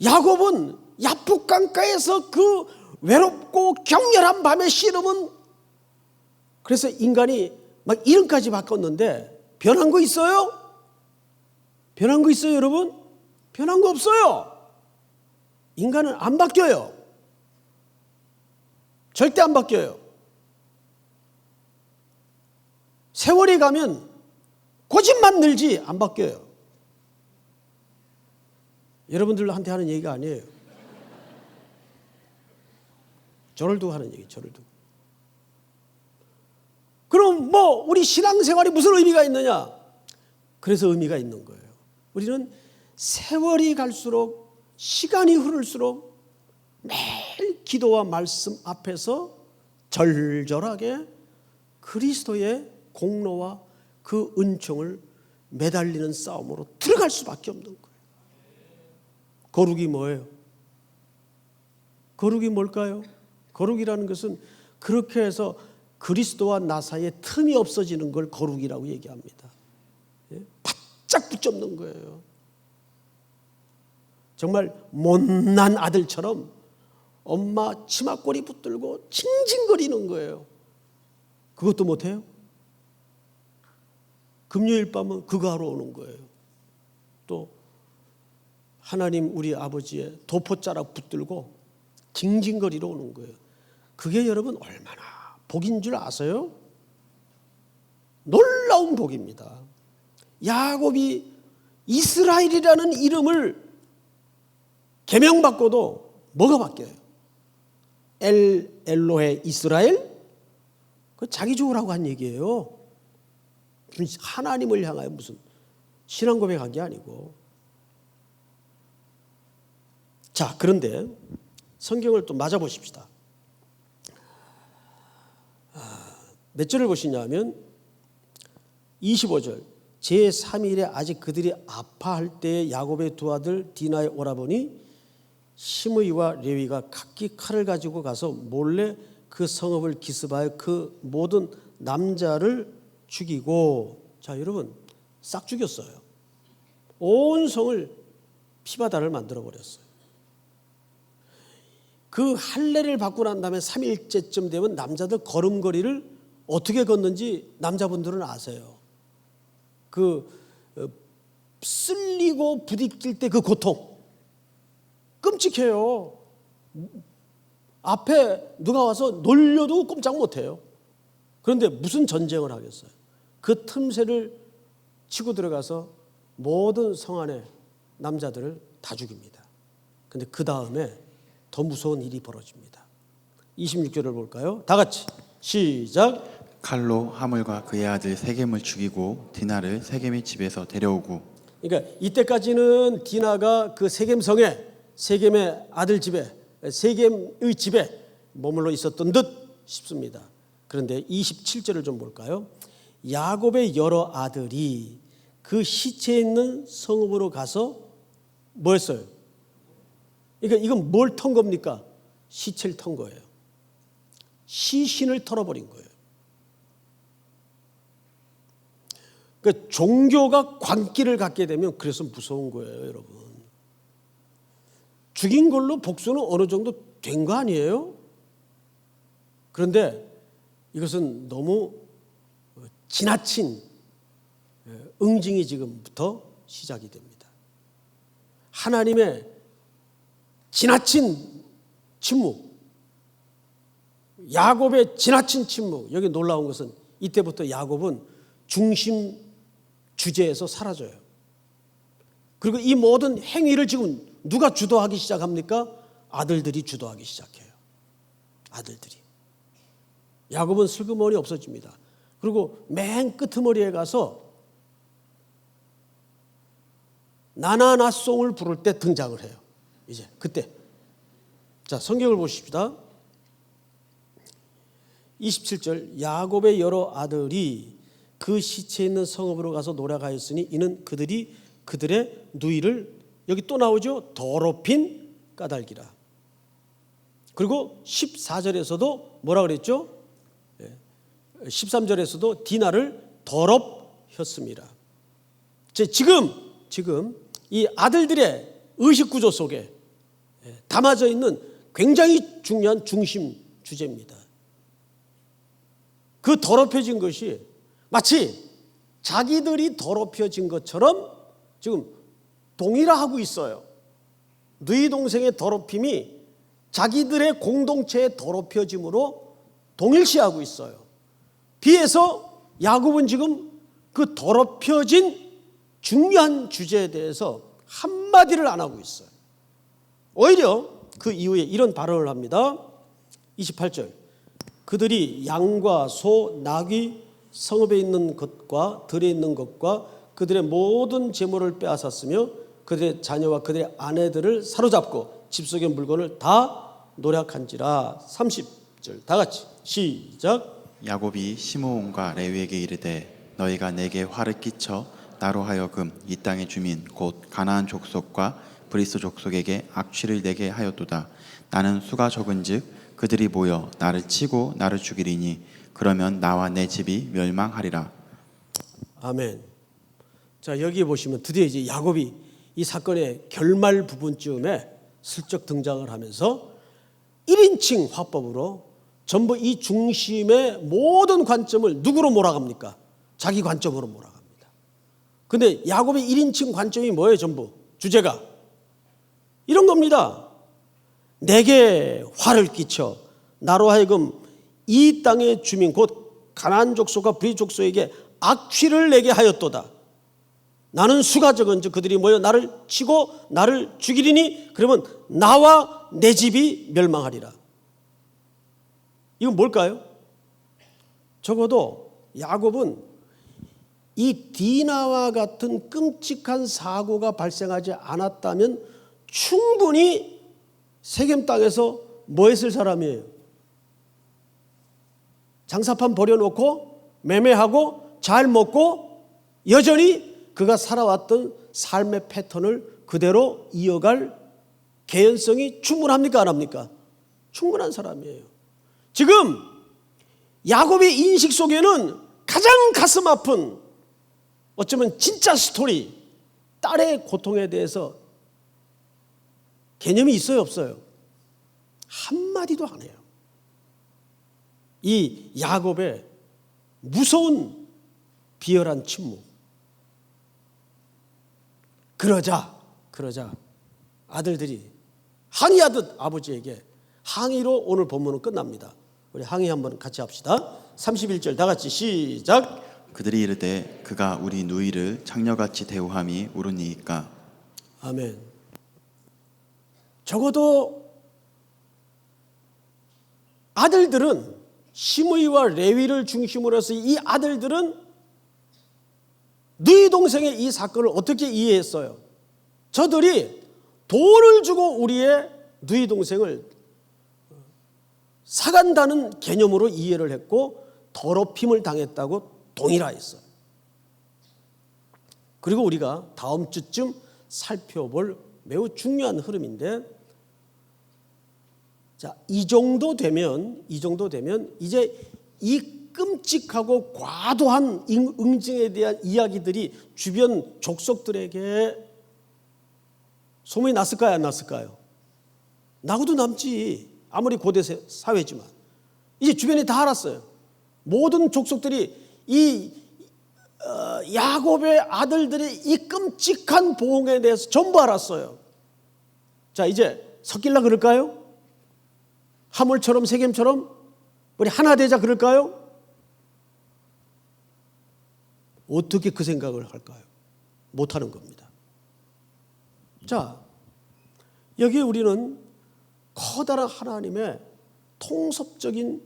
야곱은 야풋 강가에서 그 외롭고 격렬한 밤의 씨름은, 그래서 인간이 막 이름까지 바꿨는데 변한 거 있어요? 변한 거 있어요, 여러분? 변한 거 없어요. 인간은 안 바뀌어요. 절대 안 바뀌어요. 세월이 가면 고집만 늘지 안 바뀌어요. 여러분들한테 하는 얘기가 아니에요. 저를 두고 하는 얘기, 저를 두고. 그럼 뭐 우리 신앙생활이 무슨 의미가 있느냐? 그래서 의미가 있는 거예요. 우리는 세월이 갈수록, 시간이 흐를수록 매일 기도와 말씀 앞에서 절절하게 그리스도의 공로와 그 은총을 매달리는 싸움으로 들어갈 수밖에 없는 거예요. 거룩이 뭐예요? 거룩이 뭘까요? 거룩이라는 것은 그렇게 해서 그리스도와 나 사이에 틈이 없어지는 걸 거룩이라고 얘기합니다. 바짝 붙잡는 거예요. 정말 못난 아들처럼 엄마 치마꼬리 붙들고 징징거리는 거예요. 그것도 못해요? 금요일 밤은 그거 하러 오는 거예요. 또 하나님 우리 아버지의 도포자락 붙들고 징징거리러 오는 거예요. 그게 여러분 얼마나 복인 줄 아세요? 놀라운 복입니다. 야곱이 이스라엘이라는 이름을 개명바꿔도 뭐가 바뀌어요? 엘로헤 이스라엘? 그 자기 좋으라고 한 얘기예요. 하나님을 향하여 무슨 신앙 고백한 게 아니고. 자, 그런데 성경을 또 맞아보십시다. 몇 절을 보시냐면 25절 제3일에 아직 그들이 아파할 때에 야곱의 두 아들 디나의 오라버니 시므이와 레위가 각기 칼을 가지고 가서 몰래 그 성읍을 기습하여 그 모든 남자를 죽이고, 자 여러분, 싹 죽였어요. 온 성을 피바다를 만들어 버렸어요. 그 할례를 받고 난 다음에 3일째쯤 되면 남자들 걸음걸이를 어떻게 걷는지 남자분들은 아세요. 그 쓸리고 부딪힐 때 그 고통 끔찍해요. 앞에 누가 와서 놀려도 꼼짝 못해요. 그런데 무슨 전쟁을 하겠어요. 그 틈새를 치고 들어가서 모든 성 안에 남자들을 다 죽입니다. 그런데 그 다음에 더 무서운 일이 벌어집니다. 26절을 볼까요? 다 같이 시작. 칼로 하물과 그의 아들 세겜을 죽이고 디나를 세겜의 집에서 데려오고. 그러니까 이때까지는 디나가 그 세겜성에, 세겜의 아들 집에, 세겜의 집에 머물러 있었던 듯 싶습니다. 그런데 27절을 좀 볼까요? 야곱의 여러 아들이 그 시체에 있는 성읍으로 가서 뭐 했어요? 그러니까 이건 뭘 턴 겁니까? 시체를 턴 거예요. 시신을 털어버린 거예요. 그러니까 종교가 광기를 갖게 되면 그래서 무서운 거예요, 여러분. 죽인 걸로 복수는 어느 정도 된 거 아니에요? 그런데 이것은 너무 지나친 응징이 지금부터 시작이 됩니다. 하나님의 지나친 침묵, 야곱의 지나친 침묵. 여기 놀라운 것은 이때부터 야곱은 중심 주제에서 사라져요. 그리고 이 모든 행위를 지금 누가 주도하기 시작합니까? 아들들이 주도하기 시작해요. 아들들이. 야곱은 슬그머니 없어집니다. 그리고 맨 끄트머리에 가서 나나나송을 부를 때 등장을 해요. 이제 그때. 자, 성경을 보십시다. 27절 야곱의 여러 아들이 그 시체에 있는 성읍으로 가서 노래하였으니 이는 그들이 그들의 누이를, 여기 또 나오죠, 더럽힌 까닭이라. 그리고 14절에서도 뭐라 그랬죠? 13절에서도 디나를 더럽혔습니다. 지금 이 아들들의 의식구조 속에 담아져 있는 굉장히 중요한 중심 주제입니다. 그 더럽혀진 것이 마치 자기들이 더럽혀진 것처럼 지금 동일화하고 있어요. 너희 동생의 더럽힘이 자기들의 공동체의 더럽혀짐으로 동일시하고 있어요. 비해서 야곱은 지금 그 더럽혀진 중요한 주제에 대해서 한마디를 안 하고 있어요. 오히려 그 이후에 이런 발언을 합니다. 28절 그들이 양과 소, 나귀, 성읍에 있는 것과 들에 있는 것과 그들의 모든 재물을 빼앗았으며 그들의 자녀와 그들의 아내들을 사로잡고 집 속의 물건을 다 노략한지라. 30절 다 같이 시작. 야곱이 시므온과 레위에게 이르되 너희가 내게 화를 끼쳐 나로 하여금 이 땅의 주민 곧 가나안 족속과 브리스 족속에게 악취를 내게 하였도다. 나는 수가 적은즉 그들이 모여 나를 치고 나를 죽이리니 그러면 나와 내 집이 멸망하리라. 아멘. 자, 여기 보시면 드디어 이제 야곱이 이 사건의 결말 부분쯤에 슬쩍 등장을 하면서 1인칭 화법으로 전부 이 중심의 모든 관점을 누구로 몰아갑니까? 자기 관점으로 몰아갑니다. 근데 야곱의 1인칭 관점이 뭐예요? 전부 주제가 이런 겁니다. 내게 화를 끼쳐 나로 하여금 이 땅의 주민 곧 가나안 족속과 브리 족속에게 악취를 내게 하였도다. 나는 수가 적은즉 그들이 모여 나를 치고 나를 죽이리니 그러면 나와 내 집이 멸망하리라. 이건 뭘까요? 적어도 야곱은 이 디나와 같은 끔찍한 사고가 발생하지 않았다면 충분히 세겜 땅에서 뭐 했을 사람이에요? 장사판 버려놓고 매매하고 잘 먹고 여전히 그가 살아왔던 삶의 패턴을 그대로 이어갈 개연성이 충분합니까? 안 합니까? 충분한 사람이에요. 지금 야곱의 인식 속에는 가장 가슴 아픈 어쩌면 진짜 스토리, 딸의 고통에 대해서 개념이 있어요, 없어요? 한마디도 안 해요. 이 야곱의 무서운 비열한 침묵. 그러자 아들들이 항의하듯 아버지에게 항의로 오늘 본문은 끝납니다. 우리 항의 한번 같이 합시다. 31절 다 같이 시작. 그들이 이르되 그가 우리 누이를 장녀같이 대우함이 옳으니이까. 아멘. 적어도 아들들은 시므이와 레위를 중심으로 해서 이 아들들은 너희 동생의 이 사건을 어떻게 이해했어요? 저들이 돈을 주고 우리의 너희 동생을 사간다는 개념으로 이해를 했고 더럽힘을 당했다고 동일화했어요. 그리고 우리가 다음 주쯤 살펴볼 매우 중요한 흐름인데, 자, 이 정도 되면 이제 이 끔찍하고 과도한 응징에 대한 이야기들이 주변 족속들에게 소문이 났을까요? 안 났을까요? 나고도 남지. 아무리 고대 사회지만 이제 주변에 다 알았어요. 모든 족속들이 이 야곱의 아들들의 이 끔찍한 보응에 대해서 전부 알았어요. 자, 이제 섞일라 그럴까요? 하물처럼 세겜처럼 우리 하나 되자 그럴까요? 어떻게 그 생각을 할까요? 못하는 겁니다. 자, 여기에 우리는 커다란 하나님의 통섭적인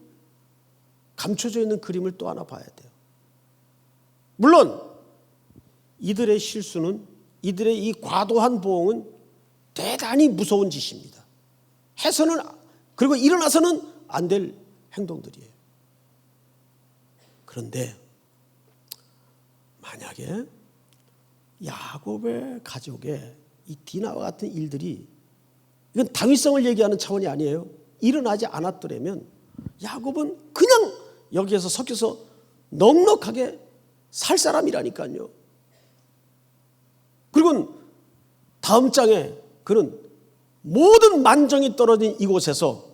감춰져 있는 그림을 또 하나 봐야 돼요. 물론 이들의 실수는, 이들의 이 과도한 보응은 대단히 무서운 짓입니다. 해서는, 그리고 일어나서는 안 될 행동들이에요. 그런데 만약에 야곱의 가족에 이 디나와 같은 일들이, 이건 당위성을 얘기하는 차원이 아니에요. 일어나지 않았더라면 야곱은 그냥 여기에서 섞여서 넉넉하게 살 사람이라니까요. 그리고 다음 장에 그는 모든 만정이 떨어진 이곳에서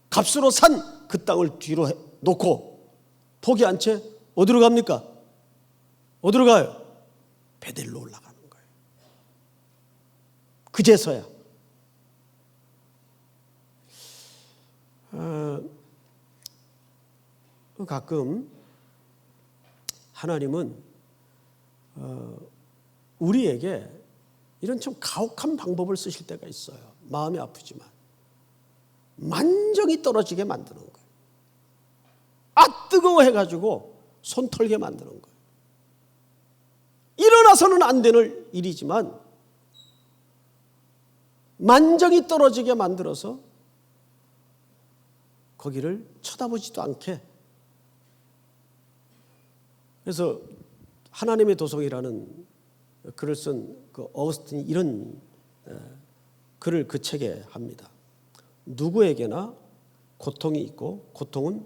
값으로 산 그 땅을 뒤로 놓고 포기한 채 어디로 갑니까? 어디로 가요? 베델로 올라가는 거예요. 그제서야 가끔 하나님은 우리에게 이런 좀 가혹한 방법을 쓰실 때가 있어요. 마음이 아프지만 만정이 떨어지게 만드는 거예요. 아 뜨거워 해가지고 손 털게 만드는 거예요. 일어나서는 안 되는 일이지만 만정이 떨어지게 만들어서 거기를 쳐다보지도 않게. 그래서 하나님의 도성이라는 글을 쓴 그 어거스틴이 이런 글을 그 책에 합니다. 누구에게나 고통이 있고 고통은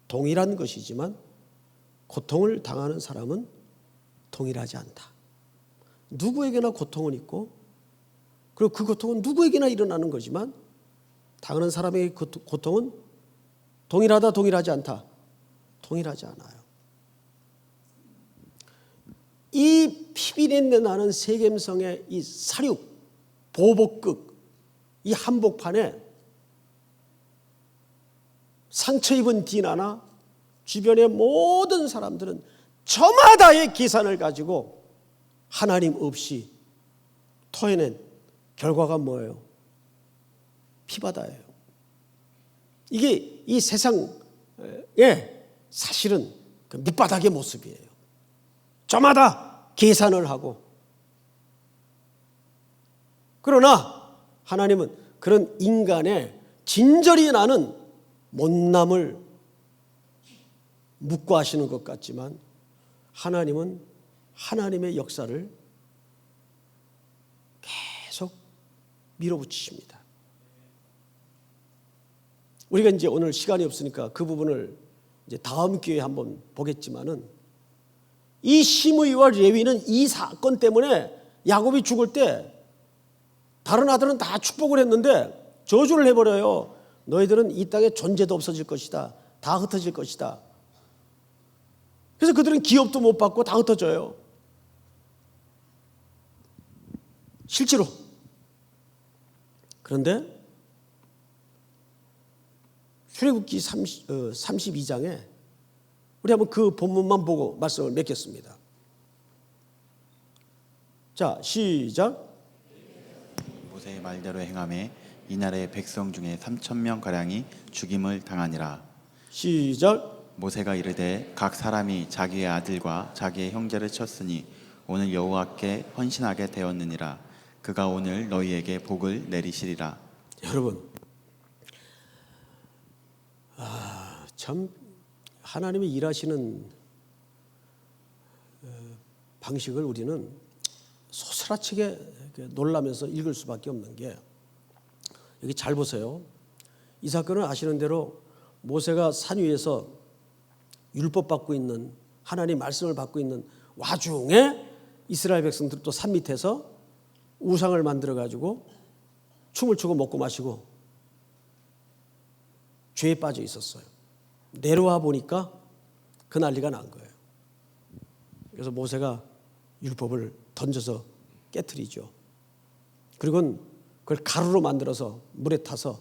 동일한 것이지만 고통을 당하는 사람은 동일하지 않다. 누구에게나 고통은 있고 그리고 그 고통은 누구에게나 일어나는 거지만 당하는 사람의 고통은 동일하다, 동일하지 않다. 동일하지 않아요. 이 피비린내 나는 세겜성의 이 사륙, 보복극, 이 한복판에 상처 입은 디나나 주변의 모든 사람들은 저마다의 계산을 가지고 하나님 없이 토해낸 결과가 뭐예요? 피바다예요. 이게 이 세상의 사실은 그 밑바닥의 모습이에요. 저마다 계산을 하고, 그러나 하나님은 그런 인간의 진절이 나는 못남을 묵과하시는 것 같지만 하나님은 하나님의 역사를 계속 밀어붙이십니다. 우리가 이제 오늘 시간이 없으니까 그 부분을 이제 다음 기회에 한번 보겠지만은, 이 시므이와 레위는 이 사건 때문에 야곱이 죽을 때 다른 아들은 다 축복을 했는데 저주를 해버려요. 너희들은 이 땅에 존재도 없어질 것이다. 다 흩어질 것이다. 그래서 그들은 기업도 못 받고 다 흩어져요. 실제로. 그런데 출애굽기 32장에 우리 한번 그 본문만 보고 말씀을 맺겠습니다. 자, 시작. 모세의 말대로 행함에 이날의 백성 중에 3,000명 가량이 죽임을 당하니라. 시작. 모세가 이르되 각 사람이 자기의 아들과 자기의 형제를 쳤으니 오늘 여호와께 헌신하게 되었느니라. 그가 오늘 너희에게 복을 내리시리라. 여러분, 참 하나님이 일하시는 방식을 우리는 소스라치게 놀라면서 읽을 수밖에 없는 게, 여기 잘 보세요. 이 사건은 아시는 대로 모세가 산 위에서 율법 받고 있는, 하나님 말씀을 받고 있는 와중에 이스라엘 백성들 또 산 밑에서 우상을 만들어 가지고 춤을 추고 먹고 마시고 죄에 빠져 있었어요. 내려와 보니까 그 난리가 난 거예요. 그래서 모세가 율법을 던져서 깨트리죠. 그리고 그걸 가루로 만들어서 물에 타서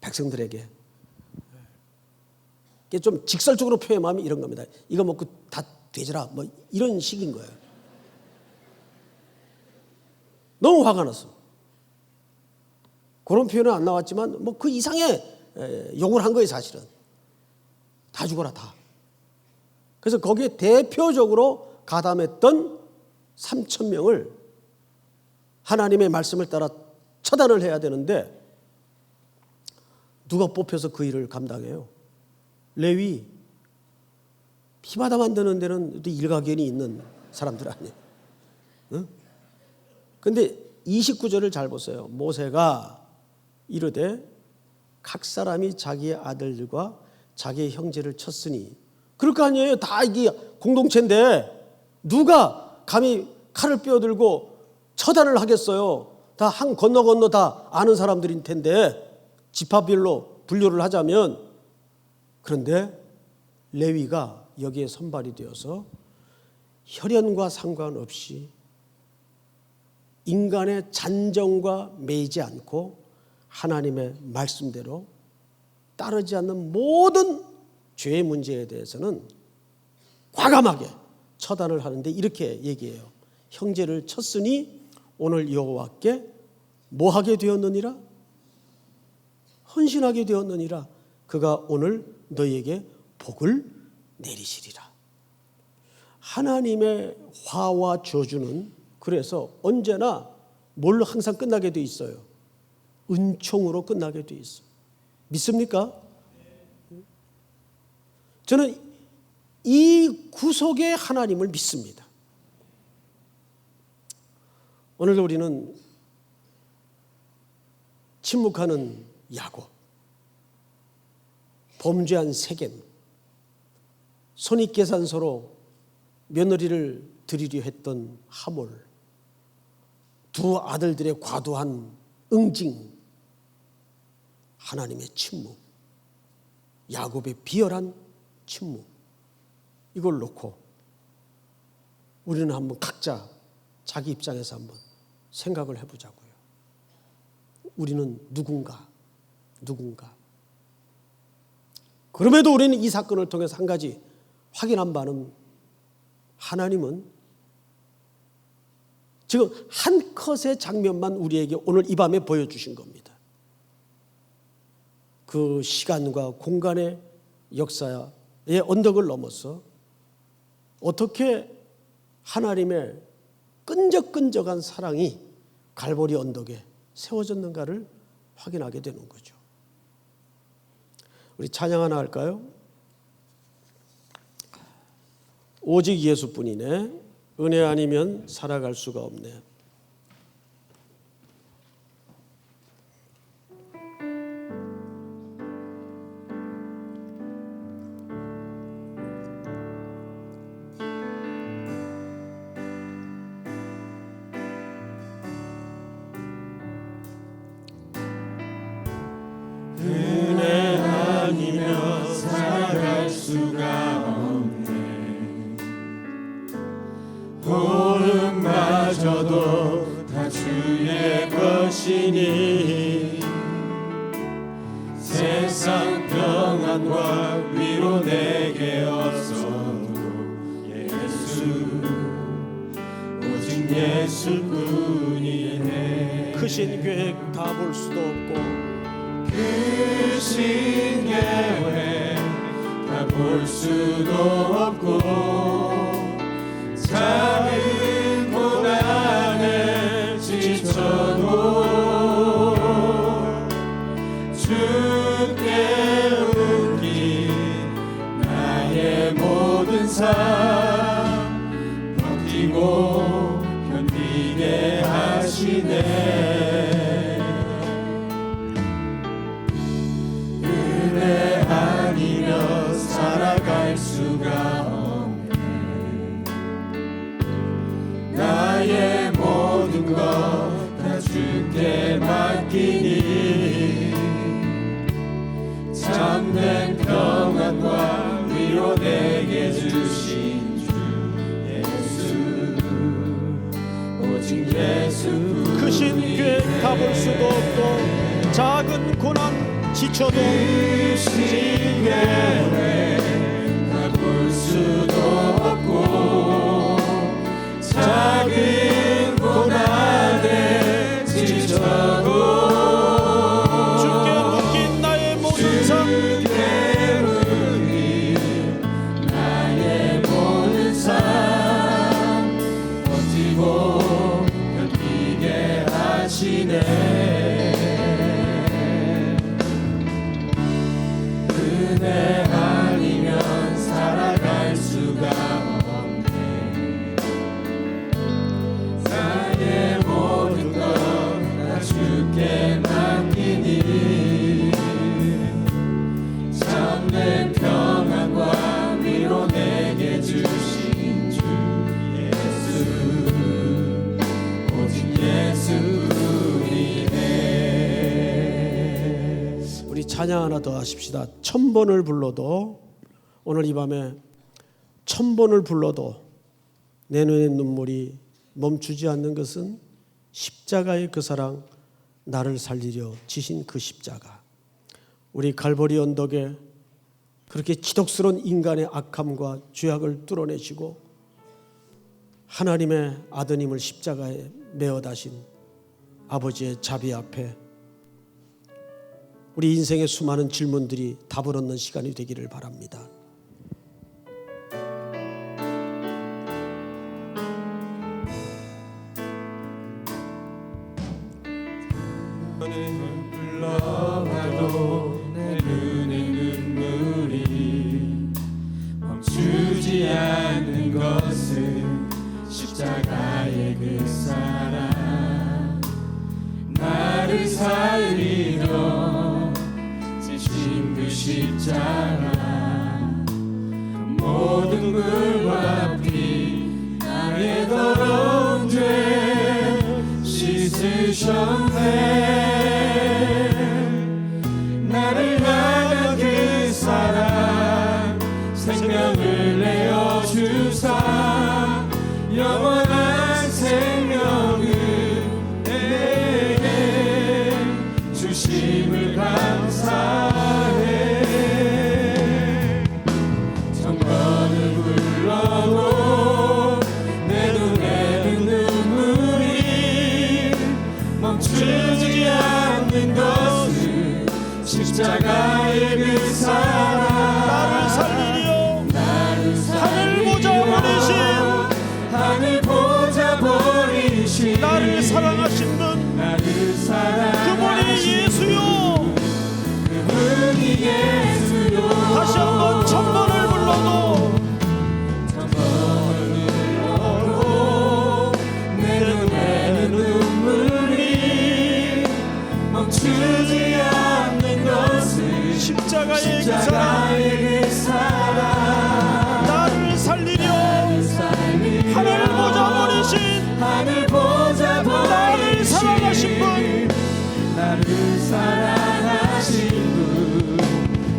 백성들에게, 좀 직설적으로 표현하면 이런 겁니다. 이거 먹고 다 되져라, 뭐 이런 식인 거예요. 너무 화가 났어. 그런 표현은 안 나왔지만 뭐 그 이상의 욕을 한 거예요. 사실은 다 죽어라, 다. 그래서 거기에 대표적으로 가담했던 3,000명을 하나님의 말씀을 따라 처단을 해야 되는데 누가 뽑혀서 그 일을 감당해요? 레위. 피바다 만드는 데는 일가견이 있는 사람들 아니에요. 응? 근데 29절을 잘 보세요. 모세가 이르되 각 사람이 자기의 아들과 자기의 형제를 쳤으니, 그럴 거 아니에요. 다 이게 공동체인데 누가 감히 칼을 빼어들고 처단을 하겠어요. 다 한 건너 다 아는 사람들인 텐데, 지파별로 분류를 하자면. 그런데 레위가 여기에 선발이 되어서 혈연과 상관없이 인간의 잔정과 매이지 않고 하나님의 말씀대로 따르지 않는 모든 죄의 문제에 대해서는 과감하게 처단을 하는데 이렇게 얘기해요. 형제를 쳤으니 오늘 여호와께 뭐하게 되었느니라? 헌신하게 되었느니라. 그가 오늘 너희에게 복을 내리시리라. 하나님의 화와 저주는 그래서 언제나 뭘로 항상 끝나게 돼 있어요? 은총으로 끝나게 돼 있어요. 믿습니까? 저는 이 구속의 하나님을 믿습니다. 오늘도 우리는 침묵하는 야곱, 범죄한 세겜, 손익계산서로 며느리를 드리려 했던 하몰, 두 아들들의 과도한 응징, 하나님의 침묵, 야곱의 비열한 침묵, 이걸 놓고 우리는 한번 각자 자기 입장에서 한번 생각을 해보자고요. 우리는 누군가. 그럼에도 우리는 이 사건을 통해서 한 가지 확인한 바는, 하나님은 지금 한 컷의 장면만 우리에게 오늘 이 밤에 보여주신 겁니다. 그 시간과 공간의 역사의 언덕을 넘어서 어떻게 하나님의 끈적끈적한 사랑이 갈보리 언덕에 세워졌는가를 확인하게 되는 거죠. 우리 찬양 하나 할까요? 오직 예수뿐이네, 은혜 아니면 살아갈 수가 없네. 은혜 아니면 살아갈 수가 없네. 보름마저도 다 주의 것이니 세상 평안과 위로 내게 없어도 예수, 오직 예수뿐이네. 크신 계획 다 볼 수도 없고 크신 계획 다 볼 수도 없고 작은 고난에 지쳐도 주께 웃긴 나의 모든 삶 버티고 견디게 하시네. 은혜 아니면 살아갈 수가 없네. 나의 모든 것 다 주께 맡기니 참된 평안과 위로 내게 주신 주 예수, 오직 예수. 크신 계획 다 볼 수도 없고 작은 고난 지쳐도 크신 계획 다 볼 수도 없고 작은 고난에 지쳐도 주께 묶인 나의 모든 삶 주께 묶인 나의 모든 삶 버티고 견디게 하시네. 은혜 아니면 살아갈 수가 없네. 나의 모든 것 다 주께 맡기니 참된 평안과 위로 내게 주신 주 예수, 오직 예수뿐이네. 우리 찬양 하나 더 하십시다. 1000번을 불러도, 오늘 이 밤에 1000번을 불러도 내 눈의 눈물이 멈추지 않는 것은 십자가의 그 사랑, 나를 살리려 지신 그 십자가. 우리 갈보리 언덕에 그렇게 지독스러운 인간의 악함과 죄악을 뚫어내시고 하나님의 아드님을 십자가에 메어 다신 아버지의 자비 앞에 우리 인생의 수많은 질문들이 답을 얻는 시간이 되기를 바랍니다. 불러봐도 내 눈의 눈물이 멈추지 않는 것은 십자가의 그 사랑, 나를 살리려 지신 그 십자가, 모든 물과 피 나의 더러운 죄 씻으셨네. 나를 향한 그 사랑, 생명을 내어 주사 영원한 생명을 내게 주심을 감사해. 천번을 불러도 내 눈에는 눈물이 버리신 나를 사랑하신 분 나를 사랑하신 그분이 예수요. 그분이 예수요. 다시 한번 천번을 불러도 내 눈에 눈물이 멈추지 않는 것은 십자가의 그 사랑, 십자가의 그 사랑 나를 살리려 하늘 보자 버리신 하늘 보자 나를 사랑하신 분 나를 사랑하신 분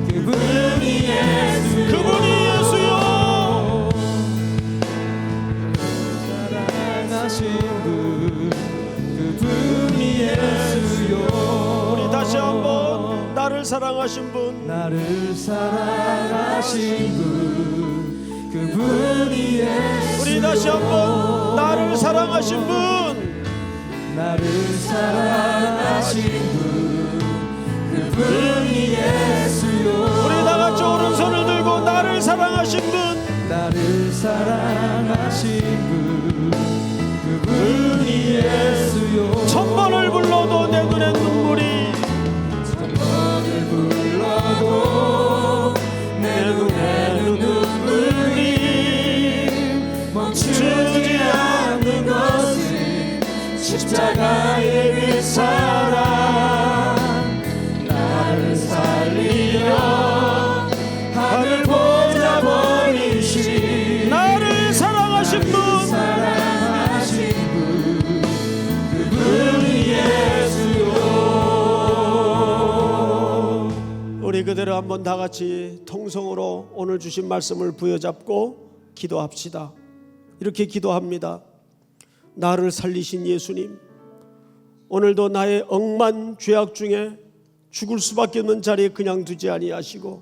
그분이 예수 그분이 예수요. 사랑하신 분 그분이 예수요. 우리 다시 한번 나를 사랑하신 분 나를 사랑하신 분 그분이 예수. 우리 다시 한번 나를 사랑하신 분 나를 사랑하신 분 그분이 예수요. 우리 다 같이 오른손을 들고 나를 사랑하신 분 나를 사랑하신 분 그분이 예수요. 천번을 불러도 내 눈에 눈물이 천번을 불러도 내 눈에 눈물이 멈추지 않는 것은 십자가의 그 사랑 나를 살리려 하늘 보자 버리신 나를 사랑하신 분 사랑하신 분 그분이 예수요. 우리 그대로 한번 다 같이 통성으로 오늘 주신 말씀을 부여잡고 기도합시다. 이렇게 기도합니다. 나를 살리신 예수님, 오늘도 나의 억만 죄악 중에 죽을 수밖에 없는 자리에 그냥 두지 아니하시고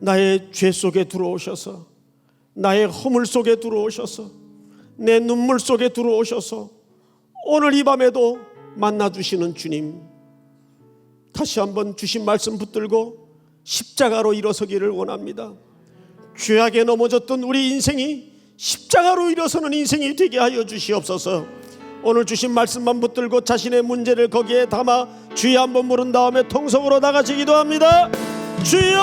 나의 죄 속에 들어오셔서 나의 허물 속에 들어오셔서 내 눈물 속에 들어오셔서 오늘 이 밤에도 만나주시는 주님, 다시 한번 주신 말씀 붙들고 십자가로 일어서기를 원합니다. 죄악에 넘어졌던 우리 인생이 십자가로 일어서는 인생이 되게 하여 주시옵소서. 오늘 주신 말씀만 붙들고 자신의 문제를 거기에 담아 주여 한번 부른 다음에 통성으로 나가시 기도합니다. 주여!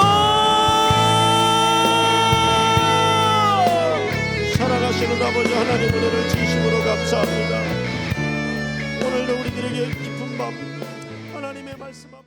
사랑하시는 아버지 하나님, 은혜를 진심으로 감사합니다. 오늘도 우리들에게 깊은 밤 하나님의 말씀 앞에